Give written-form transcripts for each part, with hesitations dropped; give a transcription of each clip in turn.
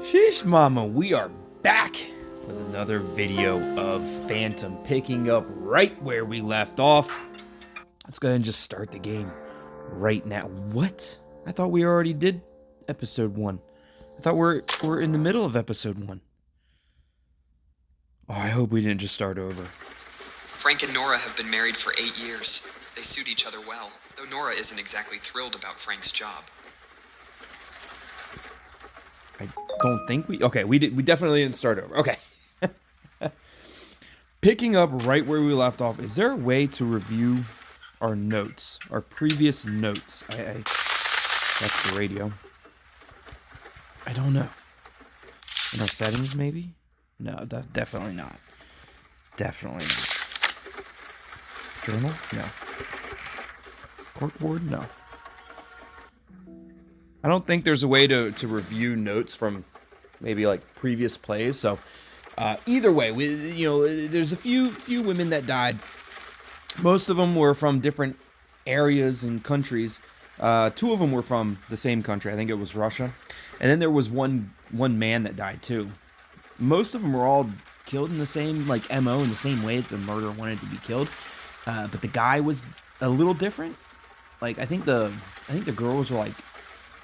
Sheesh mama, we are back with another video of Phantom, picking up right where we left off. Let's go ahead and just start the game right now. What? I thought we already did episode 1. I thought we're in the middle of episode 1. Oh, I hope we didn't just start over. Frank and Nora have been married for 8 years. They suit each other well, though Nora isn't exactly thrilled about Frank's job. I don't think we... Okay, we definitely didn't start over. Okay. Picking up right where we left off, is there a way to review our notes, our previous notes? That's the radio. I don't know. In our settings, maybe? No, definitely not. Definitely not. Journal? No. Corkboard? No. I don't think there's a way to review notes from maybe like previous plays. So either way, there's a few women that died. Most of them were from different areas and countries. 2 of them were from the same country. I think it was Russia. And then there was one man that died too. Most of them were all killed in the same like MO, in the same way that the murderer wanted to be killed. But the guy was a little different. Like I think the girls were like,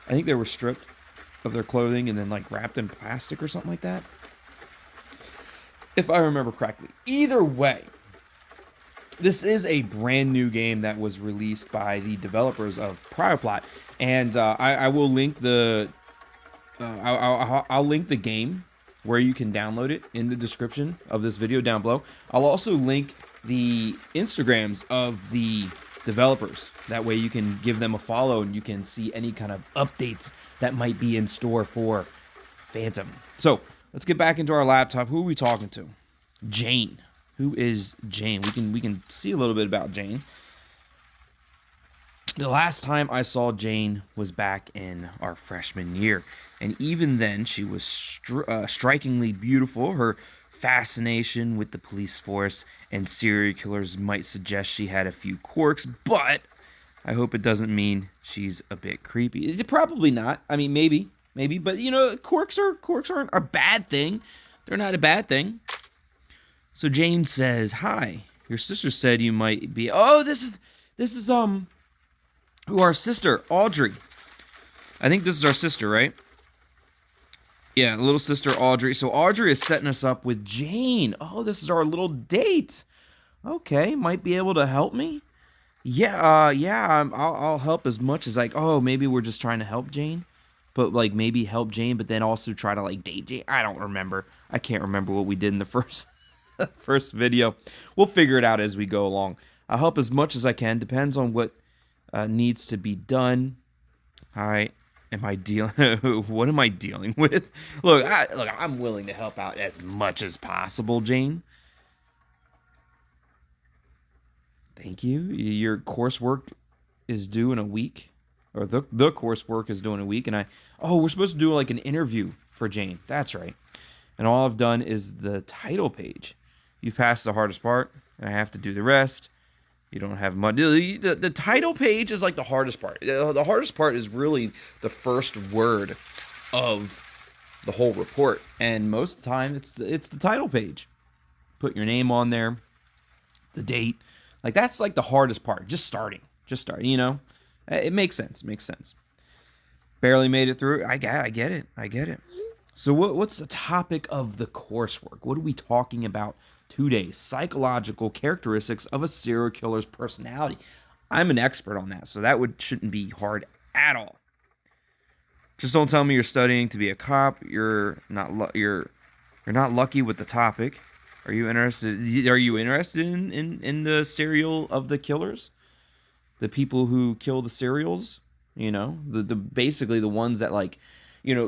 I think they were stripped of their clothing and then like wrapped in plastic or something like that, if I remember correctly. Either way, this is a brand new game that was released by the developers of Prior Plot, and I will link the I'll link the game where you can download it in the description of this video down below. I'll also link the Instagrams of the developers. That way you can give them a follow and you can see any kind of updates that might be in store for Phantom. So let's get back into our laptop. Who are we talking to? Jane. Who is Jane? We can see a little bit about Jane. The last time I saw Jane was back in our freshman year, and even then she was strikingly beautiful. Her fascination with the police force and serial killers might suggest she had a few quirks, but I hope it doesn't mean she's a bit creepy. Probably not. I mean, maybe, but quirks aren't a bad thing. They're not a bad thing. So Jane says, "Hi, your sister said you might be." Oh, this is who our sister, Audrey. I think this is our sister, right? Yeah, little sister Audrey. So Audrey is setting us up with Jane. Oh, this is our little date. Okay, might be able to help me. Yeah, I'll help as much as like. Oh, maybe we're just trying to help Jane, but like maybe help Jane, but then also try to like date Jane. I don't remember. I can't remember what we did in the first video. We'll figure it out as we go along. I'll help as much as I can. Depends on what needs to be done. Hi. What am I dealing with? Look, I'm willing to help out as much as possible, Jane. Thank you. Your coursework is due in a week, or the coursework is due in a week, and we're supposed to do like an interview for Jane. That's right. And all I've done is the title page. You've passed the hardest part, and I have to do the rest. You don't have much. The title page is like the hardest part. The hardest part is really the first word of the whole report. And most of the time, it's the title page. Put your name on there, the date. Like, that's like the hardest part. Just starting. It makes sense. Barely made it through. I get it. So what's the topic of the coursework? What are we talking about today? Psychological characteristics of a serial killer's personality. I'm an expert on that, so that shouldn't be hard at all. Just don't tell me you're studying to be a cop. You're not lucky with the topic. Are you interested in the serial of the killers? The people who kill the serials? The basically the ones that like,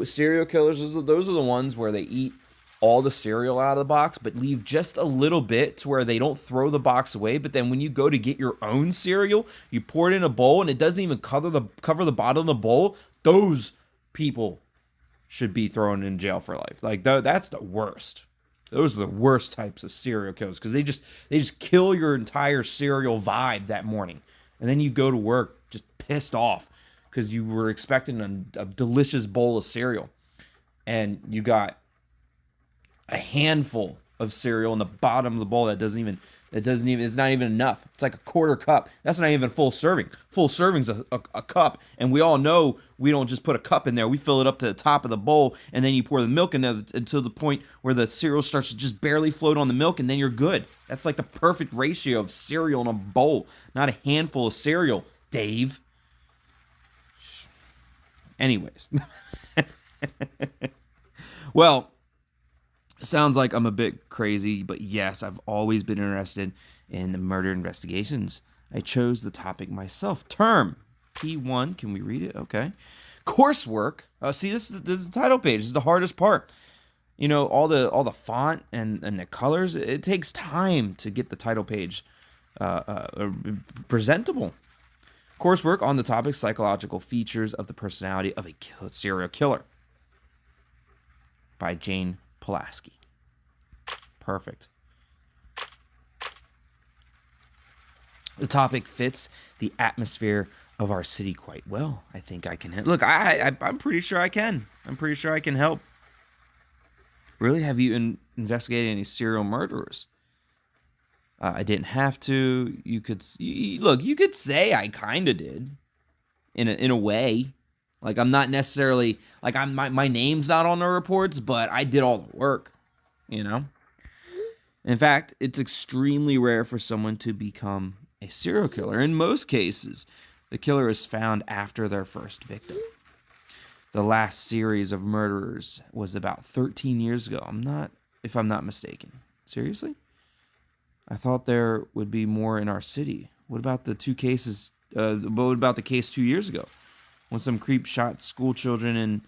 serial killers, those are the ones where they eat all the cereal out of the box, but leave just a little bit to where they don't throw the box away. But then when you go to get your own cereal, you pour it in a bowl and it doesn't even cover the bottom of the bowl. Those people should be thrown in jail for life. Like that's the worst. Those are the worst types of serial killers because they just kill your entire cereal vibe that morning, and then you go to work just pissed off because you were expecting a delicious bowl of cereal. and you got a handful of cereal in the bottom of the bowl that doesn't even it's not even enough. It's like a quarter cup. That's not even full serving. Full serving's a cup, and we all know we don't just put a cup in there. We fill it up to the top of the bowl, and then you pour the milk in there until the point where the cereal starts to just barely float on the milk, and then you're good. That's like the perfect ratio of cereal in a bowl, not a handful of cereal, Dave. Anyways. Well, sounds like I'm a bit crazy, but yes, I've always been interested in the murder investigations. I chose the topic myself. Term P1. Can we read it? Okay. Coursework. See, this is the title page. This is the hardest part. You know, all the font and the colors. It takes time to get the title page presentable. Coursework on the topic: psychological features of the personality of a serial killer, by Jane Pulaski. Perfect. The topic fits the atmosphere of our city quite well. I think I can. Look, I'm pretty sure I can. I'm pretty sure I can help. Really? Have you investigated any serial murderers? I didn't have to. You could look. You could say I kind of did, in a way. Like, I'm not necessarily, like, my name's not on the reports, but I did all the work, you know? In fact, it's extremely rare for someone to become a serial killer. In most cases, the killer is found after their first victim. The last series of murderers was about 13 years ago. If I'm not mistaken. Seriously? I thought there would be more in our city. What about the two cases, what about the case 2 years ago? When some creep shot school children in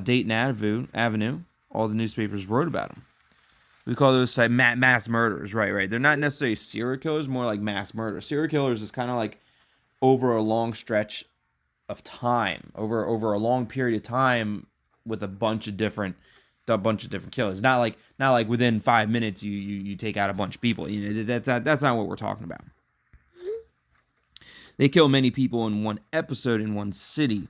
Dayton Avenue, all the newspapers wrote about them. We call those mass murders, right? They're not necessarily serial killers, more like mass murder. Serial killers is kind of like over a long stretch of time, over a long period of time, with a bunch of different killers. Not like within 5 minutes you take out a bunch of people. You know, that's not what we're talking about. They kill many people in one episode in one city.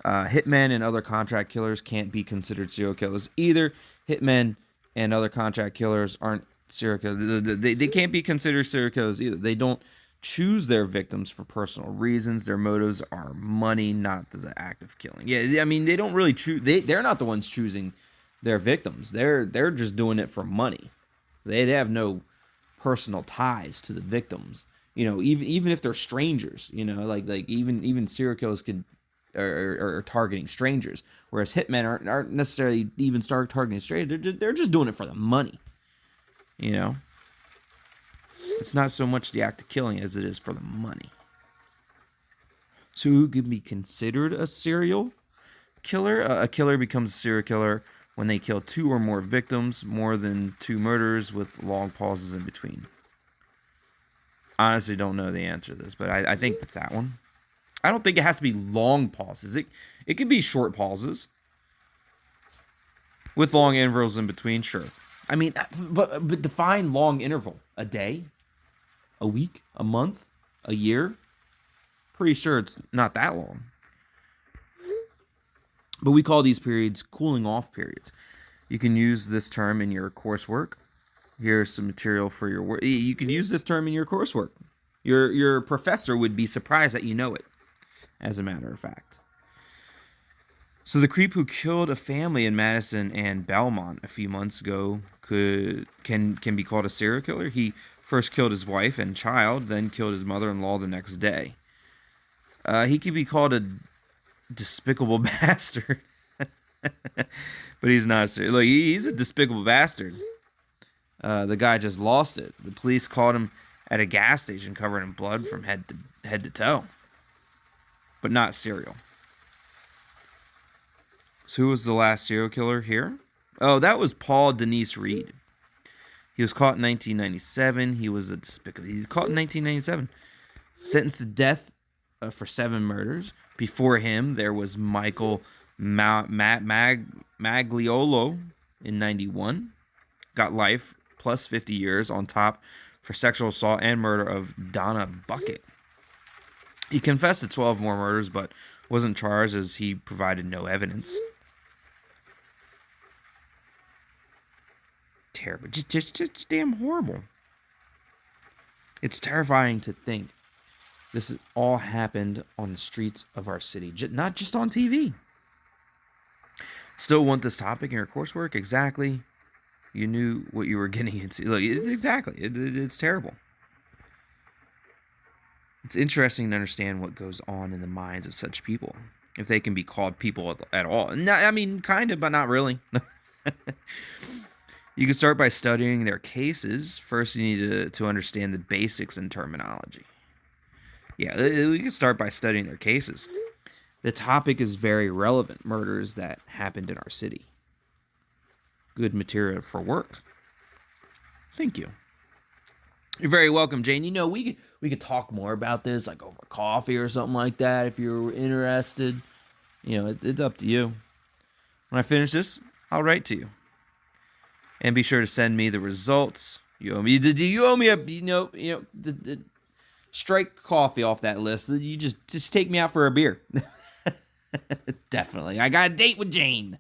Hitmen and other contract killers can't be considered serial killers either. Hitmen and other contract killers aren't serial killers. They can't be considered serial killers either. They don't choose their victims for personal reasons. Their motives are money, not the act of killing. Yeah, I mean, they don't really choose. They're not the ones choosing their victims. They're just doing it for money. They have no personal ties to the victims. You know, even if they're strangers, you know, like even serial killers are targeting strangers, whereas hitmen aren't necessarily even targeting strangers. They're just doing it for the money. You know, it's not so much the act of killing as it is for the money. So who could be considered a serial killer? A killer becomes a serial killer when they kill two or more victims, more than two murders with long pauses in between. Honestly, don't know the answer to this, but I think it's that one. I don't think it has to be long pauses. It could be short pauses with long intervals in between. Sure. I mean, but define long interval. A day, a week, a month, a year. Pretty sure it's not that long. But we call these periods cooling off periods. You can use this term in your coursework. Here's some material for your work. You can use this term in your coursework. Your professor would be surprised that you know it, as a matter of fact. So the creep who killed a family in Madison and Belmont a few months ago can be called a serial killer. He first killed his wife and child, then killed his mother-in-law the next day. He could be called a despicable bastard. But he's not serial. Look, he's a despicable bastard. The guy just lost it. The police caught him at a gas station covered in blood from head to toe. But not serial. So who was the last serial killer here? Oh, that was Paul Denise Reed. He was caught in 1997. He was caught in 1997. Sentenced to death for 7 murders. Before him, there was Michael Magliolo in 91. Got life plus 50 years on top for sexual assault and murder of Donna Bucket. He confessed to 12 more murders, but wasn't charged as he provided no evidence. terrible. Just damn horrible. It's terrifying to think this has all happened on the streets of our city, not just on TV. Still want this topic in your coursework? Exactly. You knew what you were getting into. Look, it's terrible. It's interesting to understand what goes on in the minds of such people, if they can be called people at all. No, I mean, kind of, but not really. You can start by studying their cases. First, you need to understand the basics in terminology. Yeah, we can start by studying their cases. The topic is very relevant. Murders that happened in our city. Good material for work. Thank you. You're very welcome, Jane. You know, we could talk more about this, like over coffee or something like that, if you're interested. You know, it's up to you. When I finish this, I'll write to you. And be sure to send me the results. You owe me. You owe me a strike coffee off that list. You just take me out for a beer. Definitely. I got a date with Jane.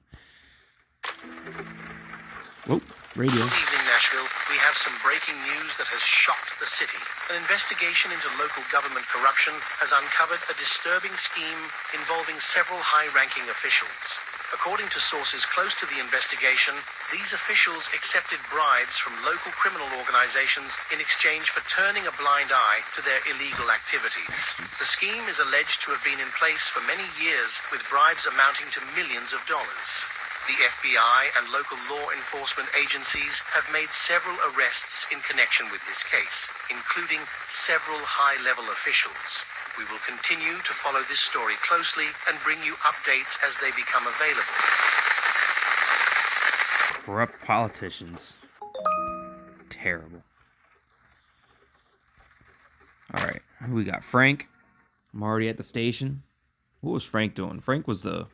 Whoa, radio. Good evening, Nashville. We have some breaking news that has shocked the city. An investigation into local government corruption has uncovered a disturbing scheme involving several high-ranking officials. According to sources close to the investigation, these officials accepted bribes from local criminal organizations in exchange for turning a blind eye to their illegal activities. The scheme is alleged to have been in place for many years, with bribes amounting to millions of dollars. The FBI and local law enforcement agencies have made several arrests in connection with this case, including several high-level officials. We will continue to follow this story closely and bring you updates as they become available. Corrupt politicians. Terrible. All right, we got Frank. I'm already at the station. What was Frank doing? Frank was the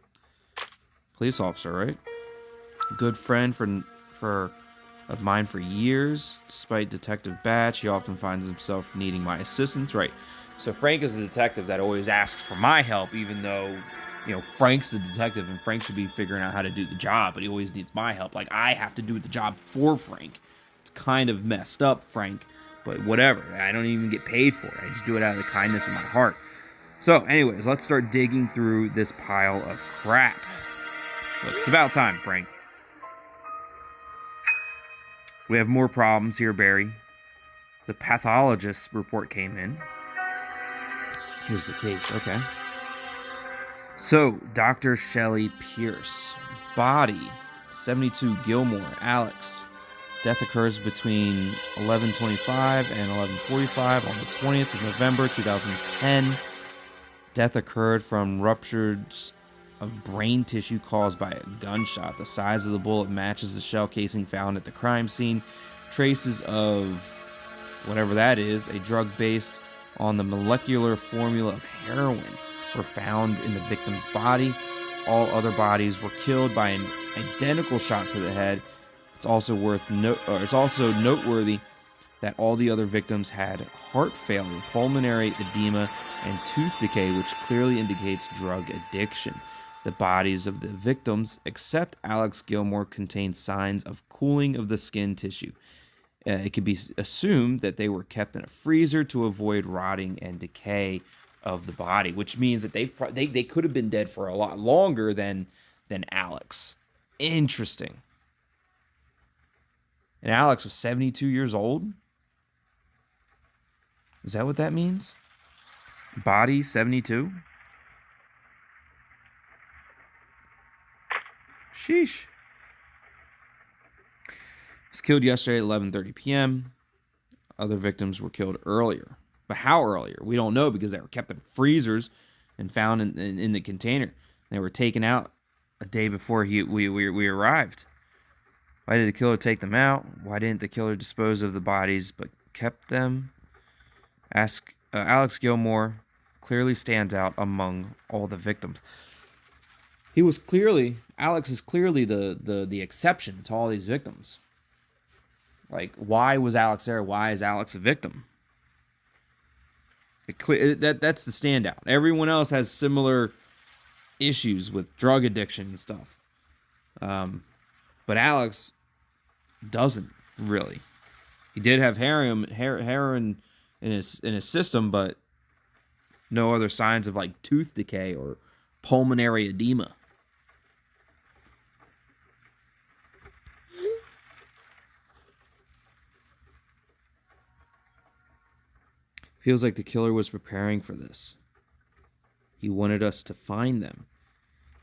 police officer, right? Good friend of mine for years. Despite Detective Batch, he often finds himself needing my assistance. Right. So Frank is the detective that always asks for my help, even though, you know, Frank's the detective and Frank should be figuring out how to do the job, but he always needs my help. Like, I have to do the job for Frank. It's kind of messed up, Frank, but whatever. I don't even get paid for it. I just do it out of the kindness of my heart. So, anyways, let's start digging through this pile of crap. Look, it's about time, Frank. We have more problems here, Barry. The pathologist's report came in. Here's the case, okay. So, Dr. Shelley Pierce. Body, 72 Gilmore, Alex. Death occurs between 11:25 and 11:45 on the 20th of November, 2010. Death occurred from ruptures of brain tissue caused by a gunshot. The size of the bullet matches the shell casing found at the crime scene. Traces of whatever that is, a drug based on the molecular formula of heroin, were found in the victim's body. All other bodies were killed by an identical shot to the head. It's also noteworthy that all the other victims had heart failure, pulmonary edema, and tooth decay, which clearly indicates drug addiction. The bodies of the victims, except Alex Gilmore, contain signs of cooling of the skin tissue. It could be assumed that they were kept in a freezer to avoid rotting and decay of the body, which means that they could have been dead for a lot longer than Alex. Interesting. And Alex was 72 years old? Is that what that means? Body 72? Sheesh. He was killed yesterday at 11:30 p.m. Other victims were killed earlier. But how earlier? We don't know, because they were kept in freezers and found in the container. They were taken out a day before we arrived. Why did the killer take them out? Why didn't the killer dispose of the bodies but kept them? Alex Gilmore clearly stands out among all the victims. Alex is clearly the exception to all these victims. Like, why was Alex there? Why is Alex a victim? That's the standout. Everyone else has similar issues with drug addiction and stuff. But Alex doesn't, really. He did have heroin in his system, but no other signs of like tooth decay or pulmonary edema. Feels like the killer was preparing for this. He wanted us to find them.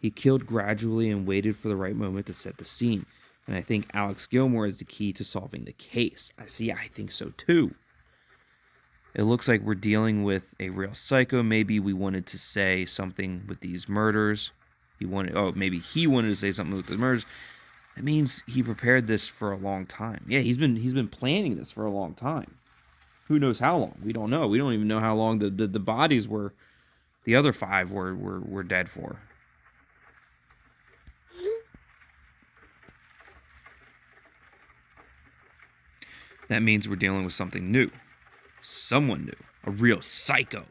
He killed gradually and waited for the right moment to set the scene. And I think Alex Gilmore is the key to solving the case. I think so too. It looks like we're dealing with a real psycho. Maybe we wanted to say something with these murders. Maybe he wanted to say something with the murders. That means he prepared this for a long time. Yeah, he's been planning this for a long time. Who knows how long? We don't know. We don't even know how long the bodies were. The other 5 were dead for. That means we're dealing with something new. Someone new. A real psycho.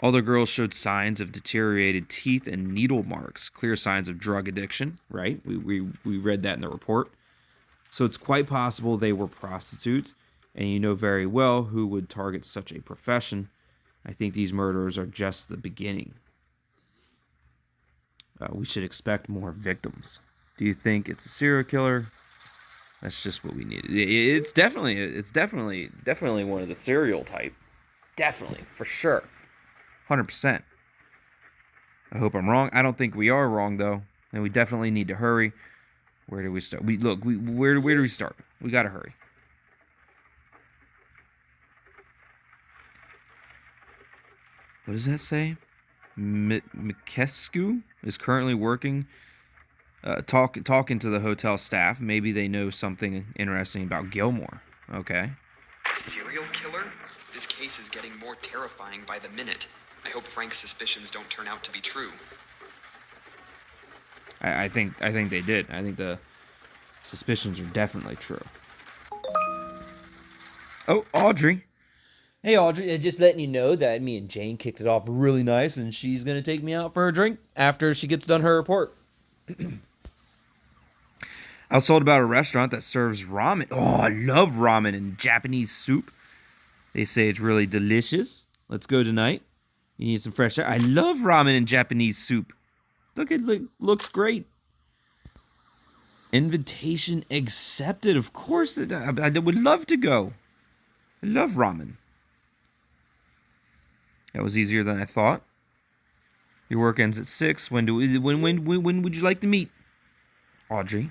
All the girls showed signs of deteriorated teeth and needle marks. Clear signs of drug addiction, right? We read that in the report. So it's quite possible they were prostitutes. And you know very well who would target such a profession. I think these murderers are just the beginning. We should expect more victims. Do you think it's a serial killer? That's just what we needed. It's definitely one of the serial type. Definitely, for sure. 100%. I hope I'm wrong. I don't think we are wrong, though. And we definitely need to hurry. Where do we start? Where do we start? We got to hurry. What does that say? Mikescu is currently working, talking to the hotel staff. Maybe they know something interesting about Gilmore. Okay. A serial killer? This case is getting more terrifying by the minute. I hope Frank's suspicions don't turn out to be true. I think they did. I think the suspicions are definitely true. Oh, Audrey. Hey, Audrey, just letting you know that me and Jane kicked it off really nice, and she's going to take me out for a drink after she gets done her report. I was told about a restaurant that serves ramen. Oh, I love ramen and Japanese soup. They say it's really delicious. Let's go tonight. You need some fresh air. I love ramen and Japanese soup. Looks great. Invitation accepted. Of course, I would love to go. I love ramen. That was easier than I thought. Your work ends at 6. When would you like to meet? Audrey.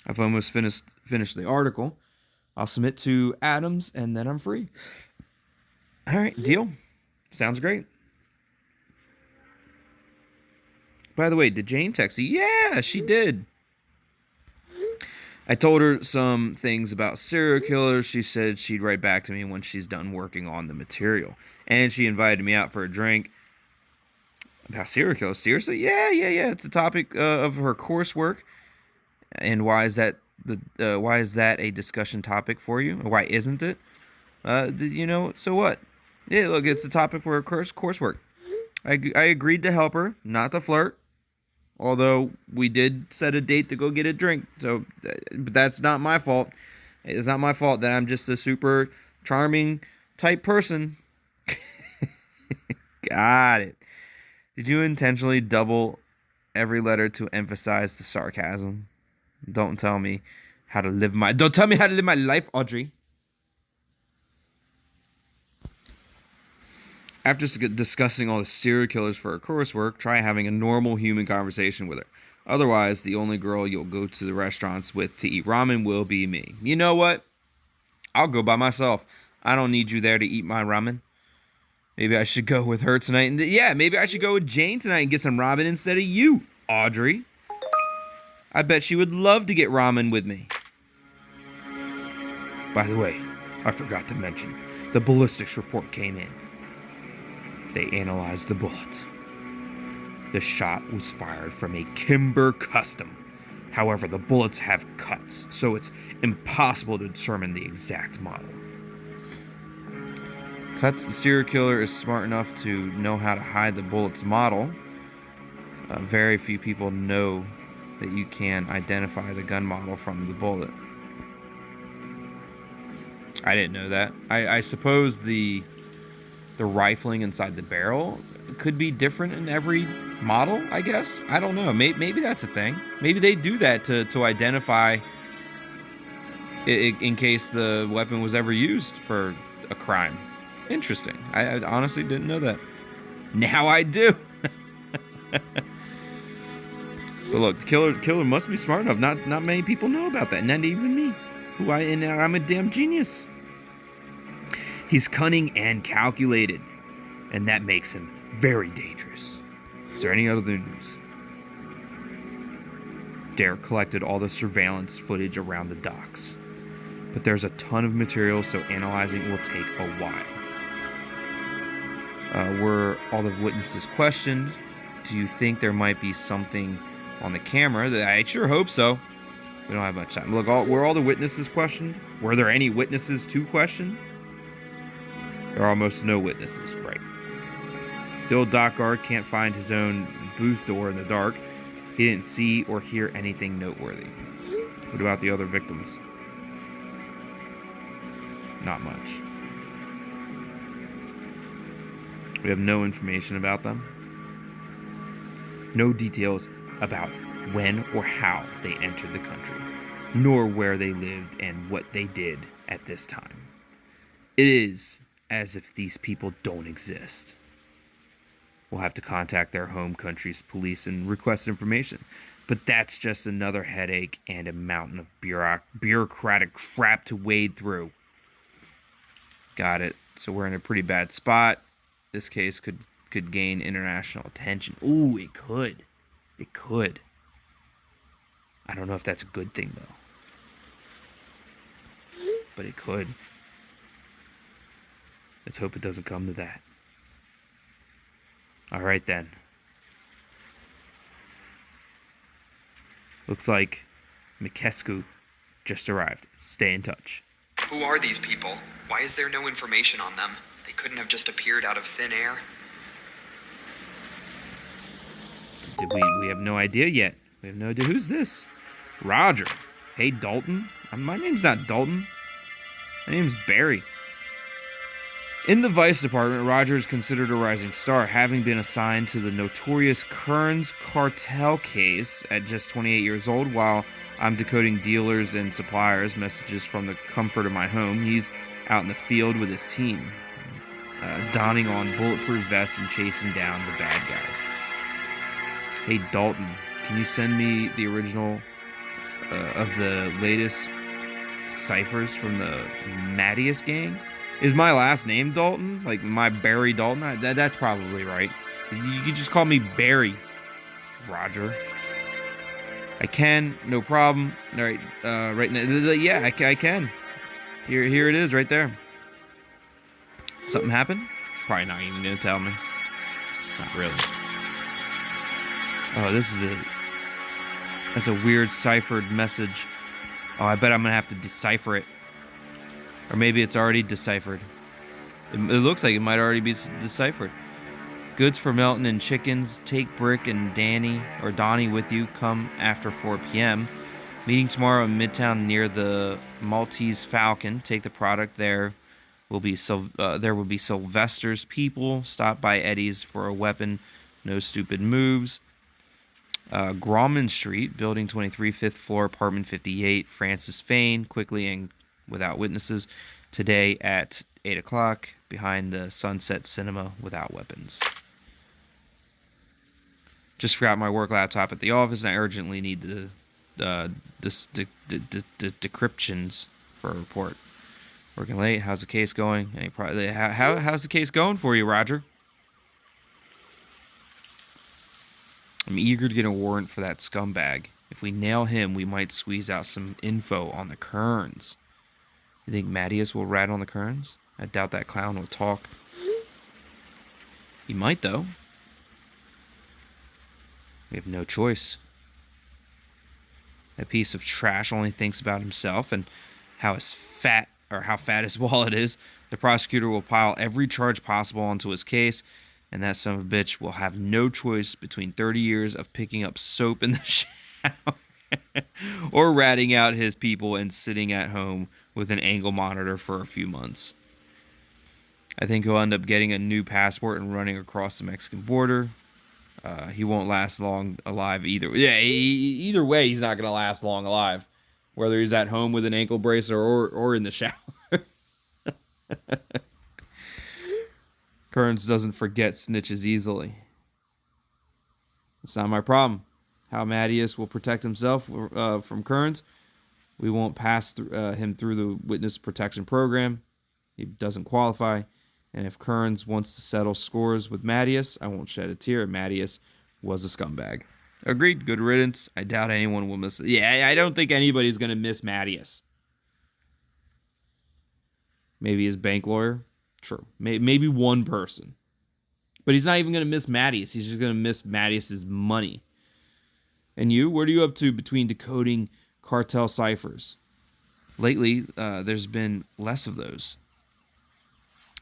I've almost finished the article. I'll submit to Adams and then I'm free. All right, deal. Sounds great. By the way, did Jane text you? Yeah, she did. I told her some things about serial killers. She said she'd write back to me when she's done working on the material. And she invited me out for a drink. About serial killers? Seriously? Yeah. It's a topic of her coursework. And why is that a discussion topic for you? Why isn't it? So what? Yeah, look, it's a topic for her coursework. I agreed to help her, not to flirt. Although we did set a date to go get a drink. So, but that's not my fault. It's not my fault that I'm just a super charming type person. Got it. Did you intentionally double every letter to emphasize the sarcasm? Don't tell me how to live my life, Audrey. After discussing all the serial killers for her coursework, try having a normal human conversation with her. Otherwise, the only girl you'll go to the restaurants with to eat ramen will be me. You know what? I'll go by myself. I don't need you there to eat my ramen. Maybe I should go with her tonight. Maybe I should go with Jane tonight and get some ramen instead of you, Audrey. I bet she would love to get ramen with me. By the way, I forgot to mention, the ballistics report came in. They analyzed the bullet. The shot was fired from a Kimber Custom. However, the bullets have cuts, so it's impossible to determine the exact model. Cuts, the serial killer is smart enough to know how to hide the bullet's model. Very few people know that you can identify the gun model from the bullet. I didn't know that. I suppose the rifling inside the barrel could be different in every model, I guess. I don't know. Maybe that's a thing. Maybe they do that to identify in case the weapon was ever used for a crime. Interesting. I honestly didn't know that. Now I do. But look, the killer must be smart enough. Not many people know about that. Not even me. And I'm a damn genius. He's cunning and calculated, and that makes him very dangerous. Is there any other news? Derek collected all the surveillance footage around the docks, but there's a ton of material, so analyzing will take a while. Were all the witnesses questioned? Do you think there might be something on the camera? I sure hope so. We don't have much time. Look, were all the witnesses questioned? Were there any witnesses to question? There are almost no witnesses, right? The old dock guard can't find his own booth door in the dark. He didn't see or hear anything noteworthy. What about the other victims? Not much. We have no information about them. No details about when or how they entered the country, nor where they lived and what they did at this time. It is as if these people don't exist. We'll have to contact their home country's police and request information. But that's just another headache and a mountain of bureaucratic crap to wade through. Got it. So we're in a pretty bad spot. This case could gain international attention. Ooh, it could. It could. I don't know if that's a good thing, though. But it could. Let's hope it doesn't come to that. All right, then. Looks like Mikescu just arrived. Stay in touch. Who are these people? Why is there no information on them? They couldn't have just appeared out of thin air. We have no idea yet. We have no idea. Who's this? Roger. Hey, Dalton. My name's not Dalton. My name's Barry. In the Vice Department, Roger is considered a rising star, having been assigned to the notorious Kearns cartel case at just 28 years old. While I'm decoding dealers and suppliers' messages from the comfort of my home, he's out in the field with his team, donning on bulletproof vests and chasing down the bad guys. Hey, Dalton, can you send me the original of the latest ciphers from the Mattias gang? Is my last name Dalton? Like my Barry Dalton? That's probably right. You can just call me Barry, Roger. I can, no problem. All right, right now, yeah, I can. Here it is, right there. Something happened? Probably not even gonna tell me. Not really. Oh, that's a weird ciphered message. Oh, I bet I'm gonna have to decipher it. Or maybe it's already deciphered. It looks like it might already be deciphered. Goods for Melton and chickens. Take Brick and Donnie with you. Come after 4 p.m. Meeting tomorrow in Midtown near the Maltese Falcon. Take the product there. There will be Sylvester's people. Stop by Eddie's for a weapon. No stupid moves. Grauman Street, Building 23, 5th floor, Apartment 58, Francis Fain, quickly and without witnesses. Today at 8 o'clock, behind the Sunset Cinema, without weapons. Just forgot my work laptop at the office, and I urgently need the decryptions for a report. Working late. How's the case going? How's the case going for you, Roger? I'm eager to get a warrant for that scumbag. If we nail him, we might squeeze out some info on the Kearns. You think Mattias will rat on the Kearns? I doubt that clown will talk. He might, though. We have no choice. That piece of trash only thinks about himself and how fat his wallet is. The prosecutor will pile every charge possible onto his case, and that son of a bitch will have no choice between 30 years of picking up soap in the or ratting out his people and sitting at home with an ankle monitor for a few months. I think he'll end up getting a new passport and running across the Mexican border. He won't last long alive either. Yeah, either way, he's not going to last long alive. Whether he's at home with an ankle bracer or in the shower. Kearns doesn't forget snitches easily. It's not my problem. How Mattias will protect himself from Kearns, we won't pass him through the witness protection program. He doesn't qualify. And if Kearns wants to settle scores with Mattias, I won't shed a tear. Mattias was a scumbag. Agreed. Good riddance. I doubt anyone will miss it. Yeah, I don't think anybody's going to miss Mattias. Maybe his bank lawyer. Sure. Maybe one person. But he's not even going to miss Mattias. He's just going to miss Mattias's money. And you? What are you up to between decoding cartel ciphers? Lately, there's been less of those.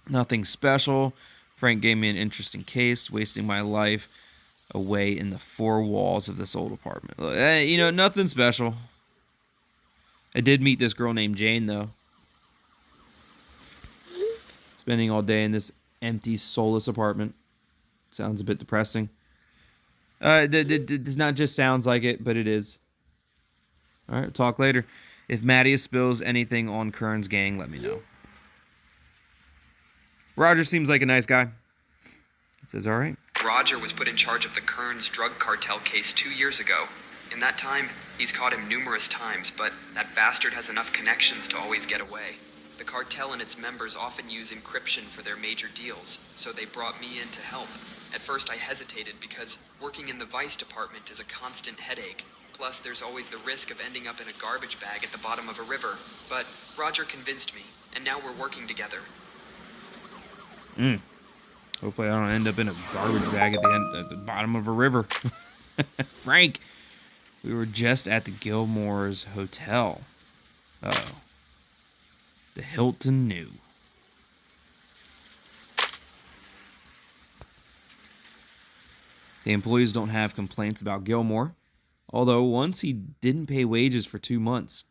Nothing special. Frank gave me an interesting case, wasting my life away in the four walls of this old apartment. Nothing special. I did meet this girl named Jane, though. Spending all day in this empty, soulless apartment. Sounds a bit depressing. It does not just sounds like it, but it is. All right, talk later. If Mattias spills anything on Kearns' gang, let me know. Roger seems like a nice guy. He says, all right. Roger was put in charge of the Kearns drug cartel case 2 years ago. In that time, he's caught him numerous times, but that bastard has enough connections to always get away. The cartel and its members often use encryption for their major deals, so they brought me in to help. At first I hesitated because working in the vice department is a constant headache. Plus, there's always the risk of ending up in a garbage bag at the bottom of a river. But Roger convinced me, and now we're working together. Hopefully I don't end up in a garbage bag at the bottom of a river. Frank, we were just at the Gilmore's hotel. Uh-oh. The Hilton knew. The employees don't have complaints about Gilmore, although once he didn't pay wages for 2 months.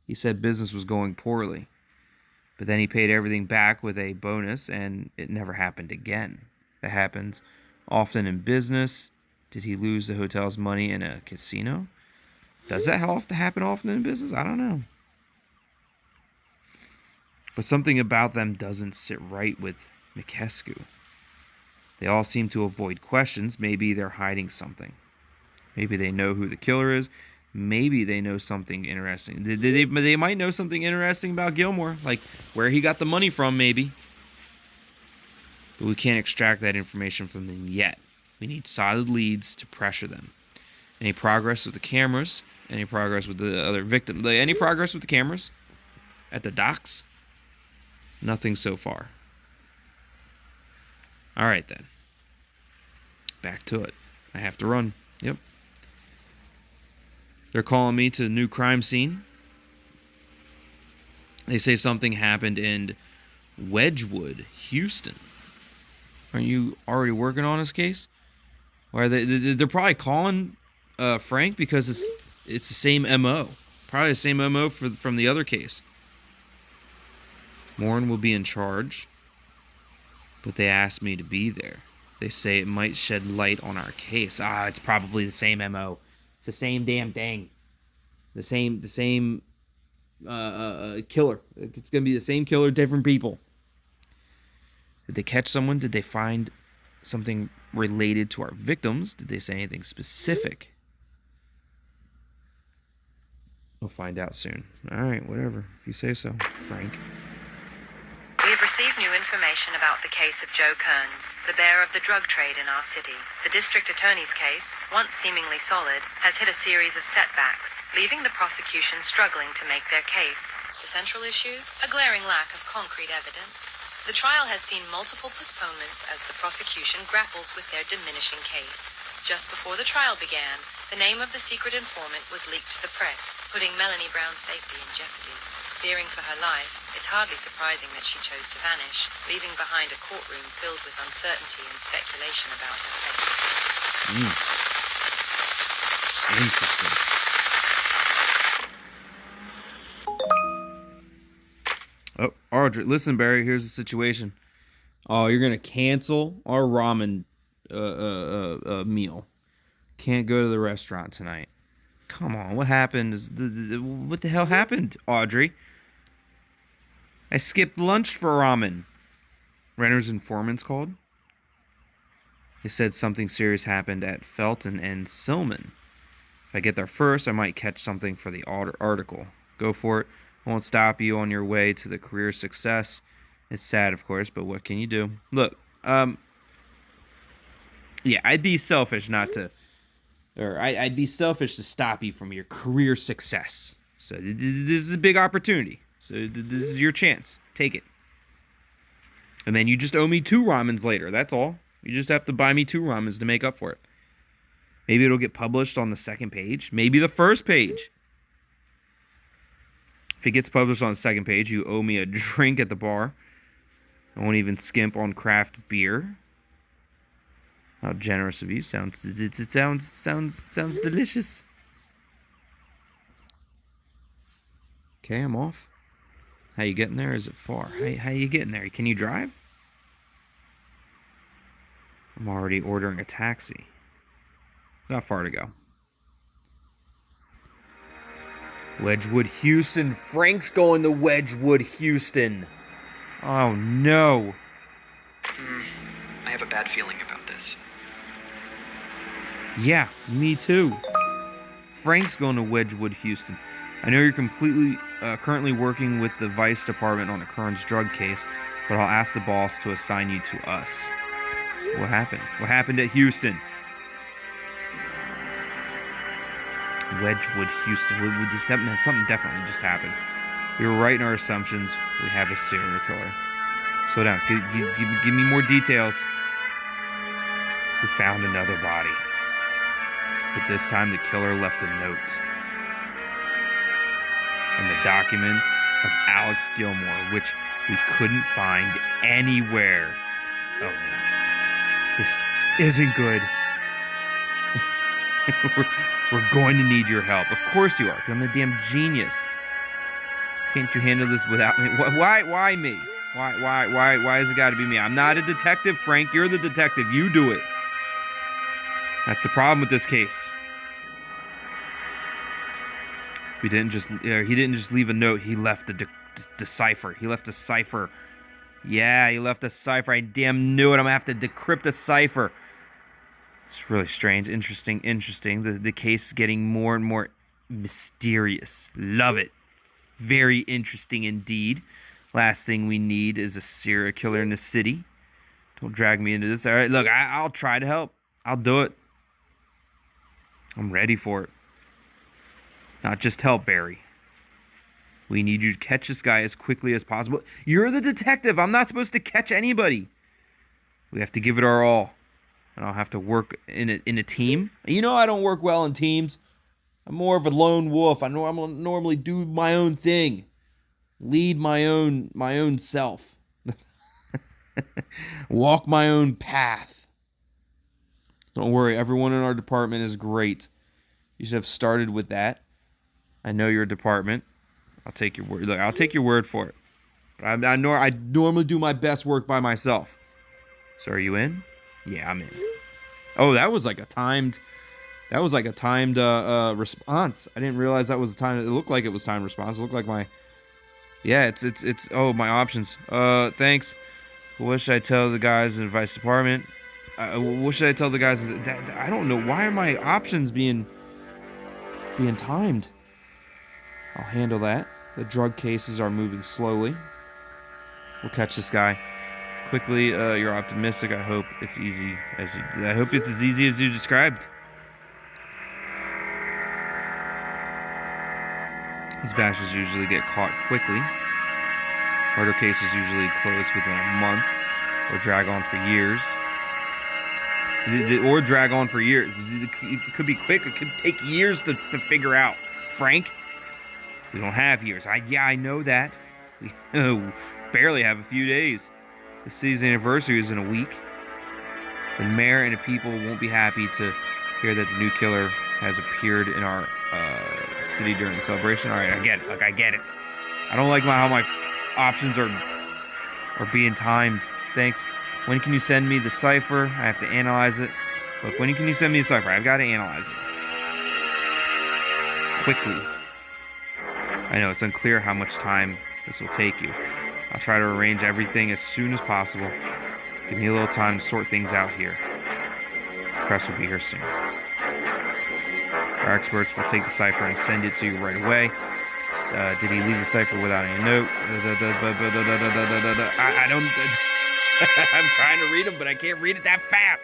He said business was going poorly. But then he paid everything back with a bonus, and it never happened again. That happens often in business. Did he lose the hotel's money in a casino? Does that happen often in business? I don't know. But something about them doesn't sit right with Mikescu. They all seem to avoid questions. Maybe they're hiding something. Maybe they know who the killer is. Maybe they know something interesting. They might know something interesting about Gilmore, like where he got the money from, maybe. But we can't extract that information from them yet. We need solid leads to pressure them. Any progress with the cameras? Any progress with the other victim? Any progress with the cameras? At the docks? Nothing so far. All right, then. Back to it. I have to run. Yep. They're calling me to the new crime scene. They say something happened in Wedgwood, Houston. Aren't you already working on this case? Or they're probably calling Frank because it's the same MO. Probably the same MO from the other case. Morin will be in charge, but they asked me to be there. They say it might shed light on our case. It's probably the same MO. It's the same damn thing. The same killer. It's going to be the same killer, different people. Did they catch someone? Did they find something related to our victims? Did they say anything specific? We'll find out soon. All right, whatever. If you say so, Frank. We have received new information about the case of Joe Kearns, the bear of the drug trade in our city. The district attorney's case, once seemingly solid, has hit a series of setbacks, leaving the prosecution struggling to make their case. The central issue? A glaring lack of concrete evidence. The trial has seen multiple postponements as the prosecution grapples with their diminishing case. Just before the trial began, the name of the secret informant was leaked to the press, putting Melanie Brown's safety in jeopardy. Fearing for her life, it's hardly surprising that she chose to vanish, leaving behind a courtroom filled with uncertainty and speculation about her fate. Interesting. Oh, Audrey, listen, Barry, here's the situation. Oh, you're going to cancel our ramen meal. Can't go to the restaurant tonight. Come on, what happened? What the hell happened, Audrey? I skipped lunch for ramen. Renner's informants called. They said something serious happened at Felton and Silman. If I get there first, I might catch something for the article. Go for it. I won't stop you on your way to the career success. It's sad, of course, but what can you do? Look, yeah, I'd be selfish not to, or I'd be selfish to stop you from your career success. So this is a big opportunity. So this is your chance. Take it. And then you just owe me 2 ramens later. That's all. You just have to buy me 2 ramens to make up for it. Maybe it'll get published on the second page. Maybe the first page. If it gets published on the second page, you owe me a drink at the bar. I won't even skimp on craft beer. How generous of you. It sounds delicious. Okay, I'm off. How you getting there? Is it far? How you getting there? Can you drive? I'm already ordering a taxi. It's not far to go. Wedgwood, Houston. Frank's going to Wedgwood, Houston. Oh, no. I have a bad feeling about this. Yeah, me too. Frank's going to Wedgwood, Houston. I know you're currently working with the Vice Department on the Kearns drug case, but I'll ask the boss to assign you to us. What happened? What happened at Houston? Wedgwood, Houston. Something definitely just happened. We were right in our assumptions. We have a serial killer. Slow down. Give me more details. We found another body. But this time the killer left a note. And the documents of Alex Gilmore, which we couldn't find anywhere. Oh no. This isn't good. We're going to need your help. Of course you are, 'cause I'm a damn genius. Can't you handle this without me? Why me? Why has it got to be me? I'm not a detective, Frank. You're the detective. You do it. That's the problem with this case. He didn't just leave a note. He left a cipher. He left a cipher. Yeah, he left a cipher. I damn knew it. I'm gonna have to decrypt a cipher. It's really strange. Interesting. The case is getting more and more mysterious. Love it. Very interesting indeed. Last thing we need is a serial killer in the city. Don't drag me into this. All right, look, I'll try to help. I'll do it. I'm ready for it. Not just help, Barry. We need you to catch this guy as quickly as possible. You're the detective. I'm not supposed to catch anybody. We have to give it our all. And I'll have to work in a team. You know I don't work well in teams. I'm more of a lone wolf. I normally do my own thing. Lead my own self. Walk my own path. Don't worry, everyone in our department is great. You should have started with that. I know your department. I'll take your word. Look, I'll take your word for it. But I normally do my best work by myself. So are you in? Yeah, I'm in. Oh, that was like a timed response. I didn't realize that was a time. It looked like it was timed response. It looked like my. Yeah, it's. Oh, my options. Thanks. What should I tell the guys in the vice department? What should I tell the guys? I don't know. Why are my options being timed? I'll handle that. The drug cases are moving slowly. We'll catch this guy quickly. You're optimistic. I hope it's as easy as you described. These bashes usually get caught quickly. Murder cases usually close within a month or drag on for years. It could be quick. It could take years to figure out. Frank, we don't have years. I know that. We barely have a few days. The city's anniversary is in a week. The mayor and the people won't be happy to hear that the new killer has appeared in our city during the celebration. All right, I get it. Look, I get it. I don't like how my options are being timed. Thanks. When can you send me the cipher? I have to analyze it. Look, when can you send me the cipher? I've got to analyze it. Quickly. I know it's unclear how much time this will take you. I'll try to arrange everything as soon as possible. Give me a little time to sort things out here. The press will be here soon. Our experts will take the cipher and send it to you right away. Did he leave the cipher without any note? I don't... I'm trying to read them, but I can't read it that fast.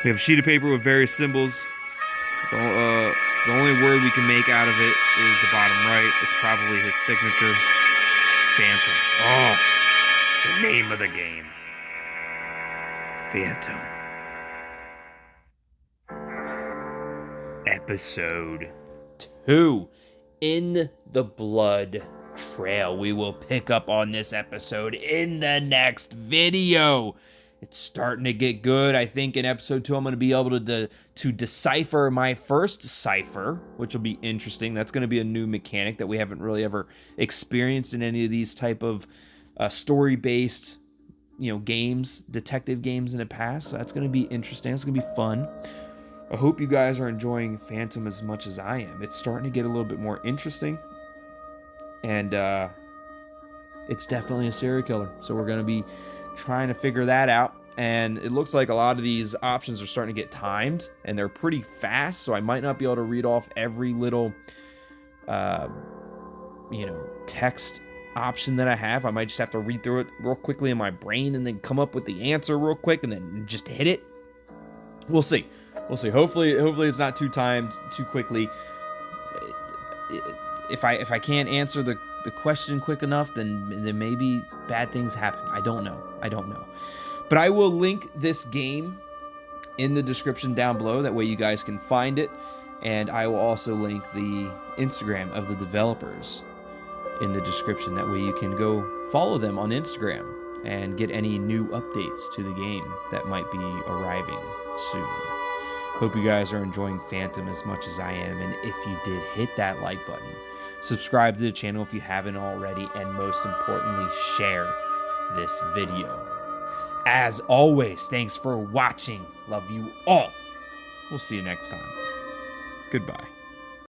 We have a sheet of paper with various symbols. The only word we can make out of it is the bottom right. It's probably his signature. Phantom. Oh, the name of the game. Phantom. Episode 2. In the Blood Trail. We will pick up on this episode in the next video. It's starting to get good. I think in episode 2, I'm going to be able to decipher my first cipher, which will be interesting. That's going to be a new mechanic that we haven't really ever experienced in any of these type of story-based, games, detective games in the past. So that's going to be interesting. It's going to be fun. I hope you guys are enjoying Phantom as much as I am. It's starting to get a little bit more interesting. And it's definitely a serial killer. So we're going to be trying to figure that out. And it looks like a lot of these options are starting to get timed. And they're pretty fast. So I might not be able to read off every little, text option that I have. I might just have to read through it real quickly in my brain and then come up with the answer real quick and then just hit it. We'll see. We'll see. Hopefully it's not too timed too quickly. If I can't answer the question quick enough, then maybe bad things happen. I don't know. But I will link this game in the description down below. That way you guys can find it. And I will also link the Instagram of the developers in the description. That way you can go follow them on Instagram and get any new updates to the game that might be arriving soon. Hope you guys are enjoying Phantom as much as I am, and if you did, hit that like button. Subscribe to the channel if you haven't already, and most importantly, share this video. As always, thanks for watching. Love you all. We'll see you next time. Goodbye.